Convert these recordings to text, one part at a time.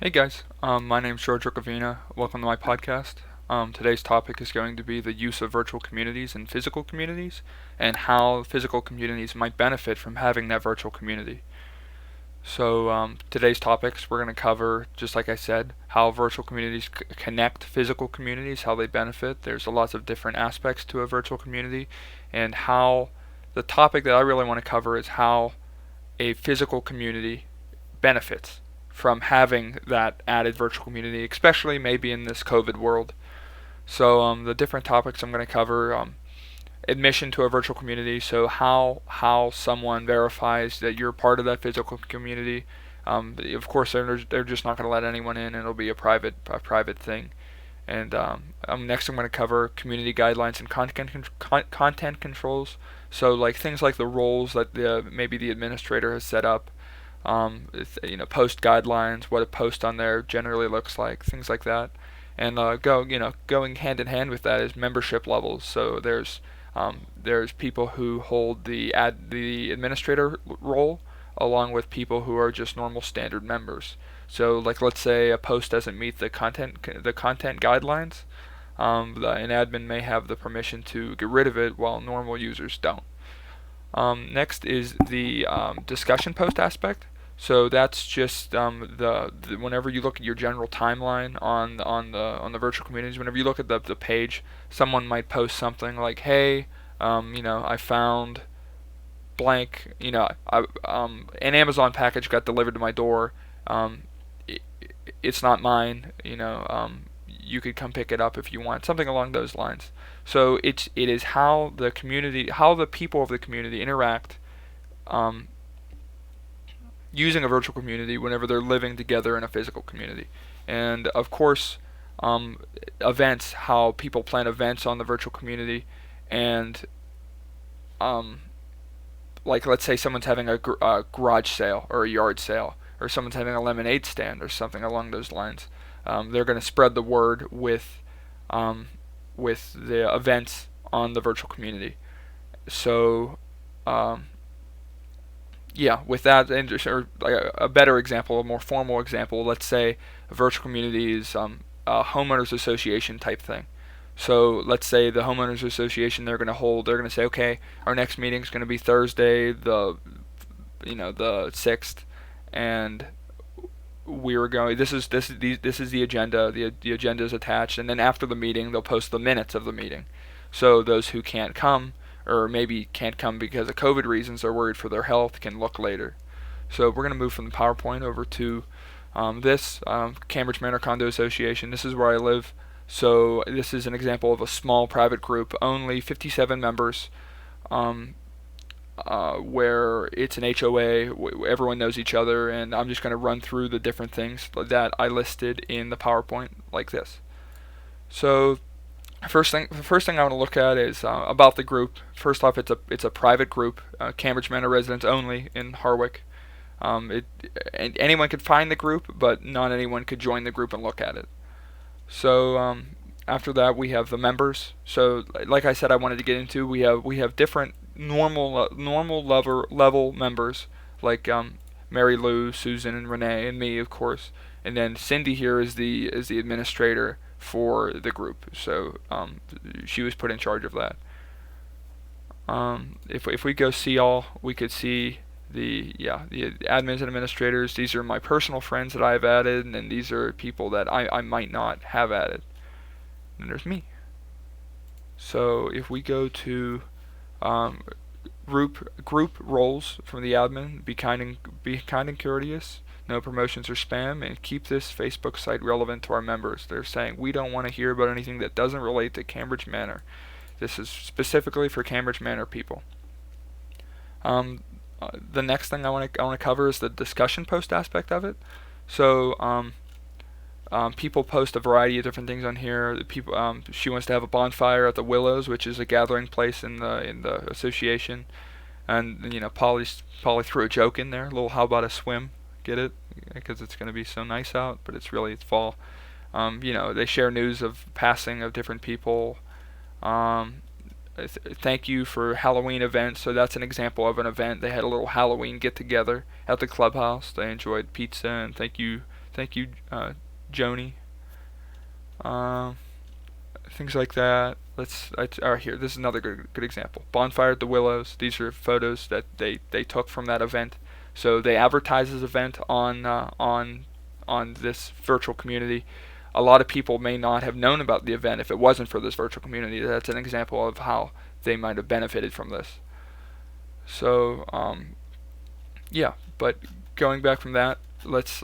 Hey guys, my name's George Ricavina. Welcome to my podcast. Today's topic is going to be the use of virtual communities in physical communities and how physical communities might benefit from having that virtual community. So, today's topics we're going to cover, just like I said, how virtual communities connect physical communities, how they benefit. There's lots of different aspects to a virtual community, and how the topic that I really want to cover is how a physical community benefits from having that added virtual community, especially maybe in this COVID world. So, the different topics I'm going to cover: admission to a virtual community, so how someone verifies that you're part of that physical community. Of course, they're just not going to let anyone in, and it'll be a private thing. And next, I'm going to cover community guidelines and content controls. So, like things like the roles that maybe the administrator has set up, post guidelines, what a post on there generally looks like, things like that. And going hand in hand with that is membership levels. So there's people who hold the administrator role, along with people who are just normal standard members. So, like, let's say a post doesn't meet the content guidelines, an admin may have the permission to get rid of it, while normal users don't. Next is the discussion post aspect. So that's just the whenever you look at your general timeline on the virtual communities, whenever you look at the page, someone might post something like, "Hey, I found blank. An Amazon package got delivered to my door. Um, it, it's not mine. You could come pick it up if you want." Something along those lines. So it is how the people of the community interact, um, using a virtual community whenever they're living together in a physical community. And of course, events, how people plan events on the virtual community, and um, like let's say someone's having a garage sale or a yard sale, or someone's having a lemonade stand or something along those lines. They're going to spread the word um, with the events on the virtual community. So, um, yeah, with that, or like a better example, a more formal example, let's say a virtual community is a homeowners association type thing. So let's say the homeowners association, they're going to say, okay, our next meeting is going to be Thursday, the 6th, and we're going. This is the agenda. The agenda is attached, and then after the meeting, they'll post the minutes of the meeting. So those who can't come, or maybe can't come because of COVID reasons, are worried for their health, can look later. So we're going to move from the PowerPoint over to this Cambridge Manor Condo Association. This is where I live. So this is an example of a small private group, only 57 members, um, where it's an HOA. Everyone knows each other, and I'm just going to run through the different things that I listed in the PowerPoint like this. So the first thing I want to look at is about the group. First off, it's a private group, Cambridge Manor residents only in Harwick. Anyone could find the group, but not anyone could join the group and look at it. So, after that, we have the members. So, like I said, I wanted to get into, we have different normal level members, like Mary Lou, Susan, and Renee, and me, of course. And then Cindy here is the administrator for the group. So, she was put in charge of that. If we go see all, we could see the admins and administrators. These are my personal friends that I've added, and then these are people that I might not have added. And there's me. So if we go to um, group roles from the admin, be kind and courteous, no promotions or spam, and keep this Facebook site relevant to our members. They're saying we don't want to hear about anything that doesn't relate to Cambridge Manor. This is specifically for Cambridge Manor people. Um, the next thing I want to cover is the discussion post aspect of it. So, people post a variety of different things on here. She wants to have a bonfire at the Willows, which is a gathering place in the association, and Polly threw a joke in there, a little "How about a swim?" Get it? Because it's going to be so nice out, but it's fall. They share news of passing of different people. Um, Thank you for Halloween events. So that's an example of an event. They had a little Halloween get together at the clubhouse. They enjoyed pizza, and Thank you, Joni. Um, Things like that. Here. This is another good example. Bonfire at the Willows. These are photos that they took from that event. So they advertise this event on this virtual community. A lot of people may not have known about the event if it wasn't for this virtual community. That's an example of how they might have benefited from this. So yeah, but going back from that, let's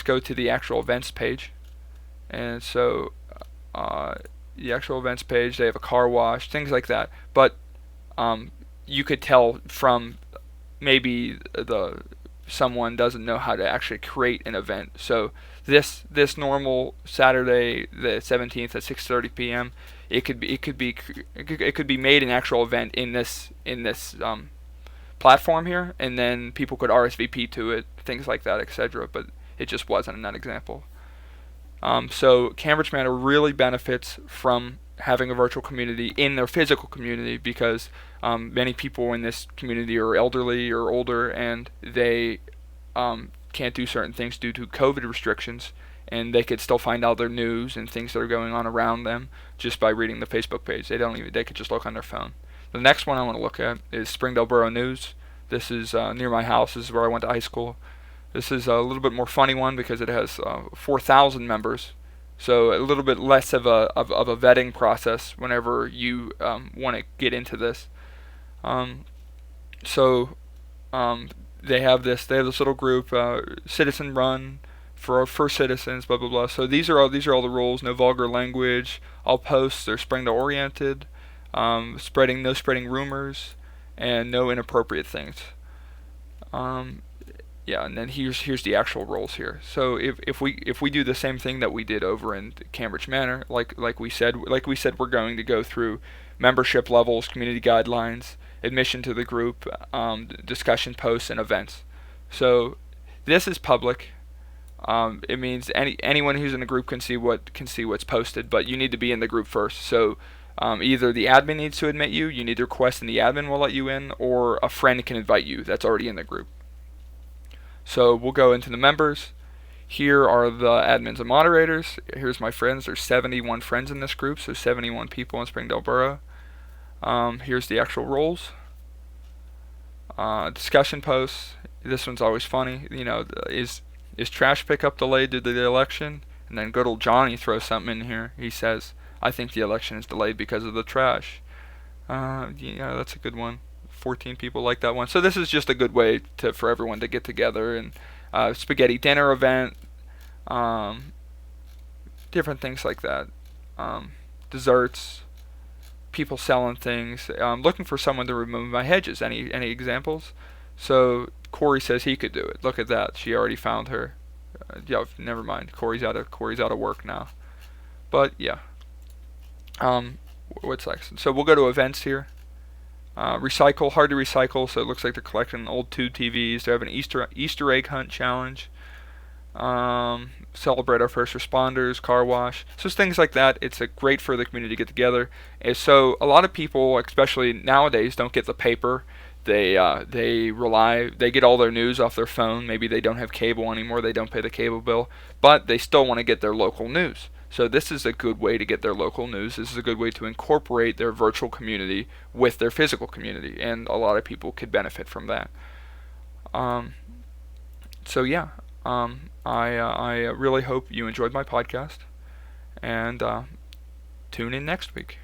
go to the actual events page. And so uh, the actual events page, they have a car wash, things like that. But you could tell from maybe the someone doesn't know how to actually create an event. So this normal Saturday the 17th at 6:30 p.m. It could be made an actual event in this platform here, and then people could RSVP to it, things like that, etc. But it just wasn't in that example. So Cambridge Manor really benefits from having a virtual community in their physical community because many people in this community are elderly or older, and they can't do certain things due to COVID restrictions, and they could still find out their news and things that are going on around them just by reading the Facebook page. They could just look on their phone. The next one I want to look at is Springdale Borough News. This is near my house. This is where I went to high school. This is a little bit more funny one because it has 4,000 members, so a little bit less of a vetting process whenever you want to get into this. So they have this little group, citizen run for citizens, blah blah blah. So these are all the rules. No vulgar language. All posts are Springdale oriented. No spreading rumors, and no inappropriate things. Yeah, and then here's the actual rules here. So if we do the same thing that we did over in Cambridge Manor, like we said, we're going to go through membership levels, community guidelines, admission to the group, discussion posts, and events. So this is public. It means anyone who's in the group can see what's posted, but you need to be in the group first. So either the admin needs to admit you, you need to request and the admin will let you in, or a friend can invite you that's already in the group. So we'll go into the members. Here are the admins and moderators. Here's my friends. There's 71 friends in this group, so 71 people in Springdale Borough. Here's the actual roles. Discussion posts. This one's always funny. Is trash pickup delayed due to the election? And then good old Johnny throws something in here. He says, I think the election is delayed because of the trash. That's a good one. 14 people like that one. So this is just a good way for everyone to get together, and spaghetti dinner event, different things like that. Desserts, people selling things. Looking for someone to remove my hedges. Any examples? So Corey says he could do it. Look at that. She already found her. Never mind. Corey's out of work now. But yeah. What's next? So we'll go to events here. Recycle, hard to recycle, so it looks like they're collecting old tube TVs. They have an Easter egg hunt challenge. Celebrate our first responders, car wash. So it's things like that. It's great for the community to get together. And so a lot of people, especially nowadays, don't get the paper. They get all their news off their phone. Maybe they don't have cable anymore. They don't pay the cable bill, but they still want to get their local news. So this is a good way to get their local news. This is a good way to incorporate their virtual community with their physical community, and a lot of people could benefit from that. So yeah, I really hope you enjoyed my podcast, and tune in next week.